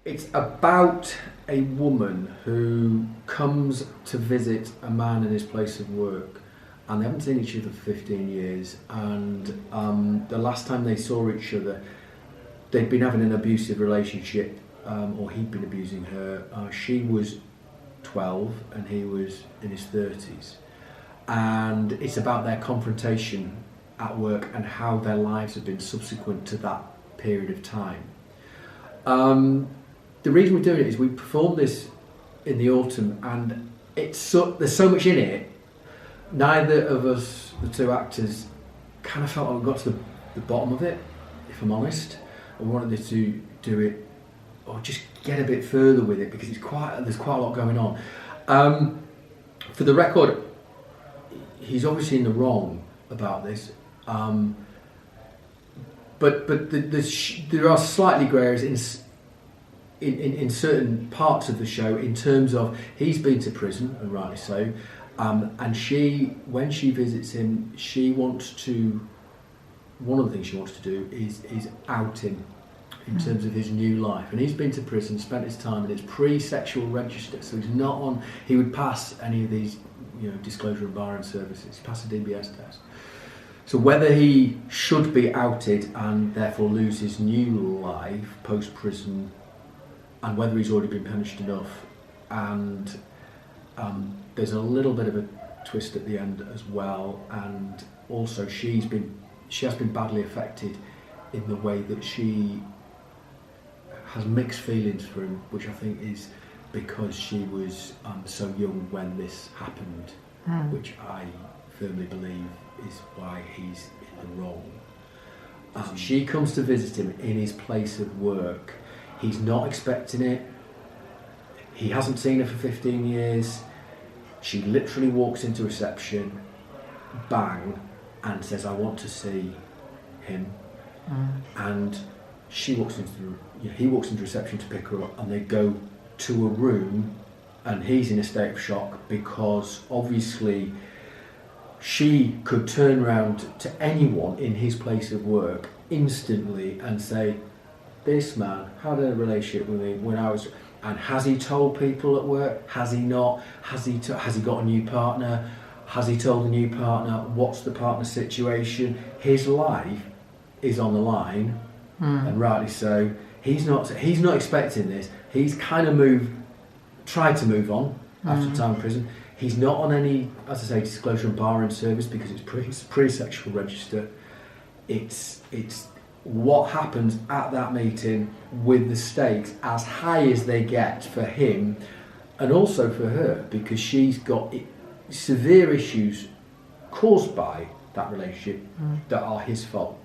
It's about a woman who comes to visit a man in his place of work, and they haven't seen each other for 15 years, and the last time they saw each other, they'd been having an abusive relationship, or he'd been abusing her. She was 12 and he was in his 30s. And it's about their confrontation at work and how their lives have been subsequent to that period of time. The reason we're doing it is we performed this in the autumn, and there's so much in it. Neither of us, the two actors, kind of felt like we got to the bottom of it, if I'm honest. I wanted to do it, or just get a bit further with it, because there's quite a lot going on. For the record, he's obviously in the wrong about this, but there are slightly grey areas in certain parts of the show, in terms of he's been to prison, and rightly so, and when she visits him, one of the things she wants to do is out him in terms of his new life. And he's been to prison, spent his time, and it's pre-sexual register, so he's not on. He would pass any of these, disclosure and barring services, pass a DBS test. So whether he should be outed and therefore lose his new life post-prison, and whether he's already been punished enough, and there's a little bit of a twist at the end as well, and also she has been badly affected in the way that she has mixed feelings for him, which I think is because she was so young when this happened, which I firmly believe is why he's in the wrong. She comes to visit him in his place of work. He's not expecting it. He hasn't seen her for 15 years. She literally walks into reception, bang, and says, "I want to see him." And he walks into reception to pick her up, and they go to a room, and he's in a state of shock, because obviously she could turn around to anyone in his place of work instantly and say, "This man had a relationship with me when I was..." And has he told people at work? Has he not? Has he got a new partner? Has he told the new partner? What's the partner situation? His life is on the line, and rightly so. He's not expecting this. He's kind of tried to move on after time in prison. He's not on any, as I say, disclosure and barring service, because it's pre-sexual register. It's what happens at that meeting, with the stakes as high as they get for him, and also for her, because she's got severe issues caused by that relationship that are his fault,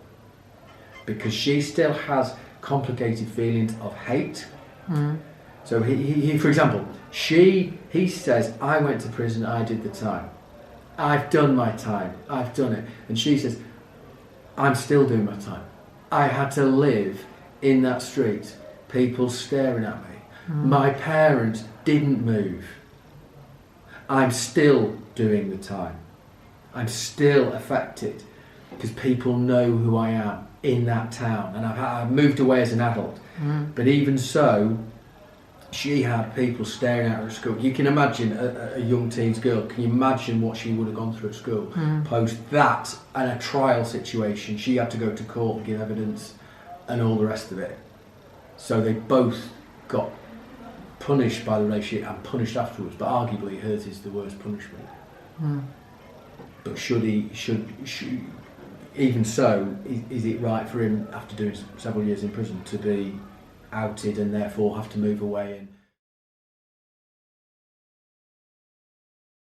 because she still has complicated feelings of hate. So he for example, he says, "I went to prison, I did the time, I've done my time, I've done it," and she says, "I'm still doing my time. I had to live in that street, people staring at me. My parents didn't move. I'm still doing the time. I'm still affected because people know who I am in that town, and I've moved away as an adult." But even so, she had people staring at her at school. You can imagine a young teenage girl. Can you imagine what she would have gone through at school? Post that and a trial situation, she had to go to court and give evidence and all the rest of it. So they both got punished by the relationship and punished afterwards, but arguably hers is the worst punishment. But even so, is it right for him, after doing several years in prison, to be outed and therefore have to move away? And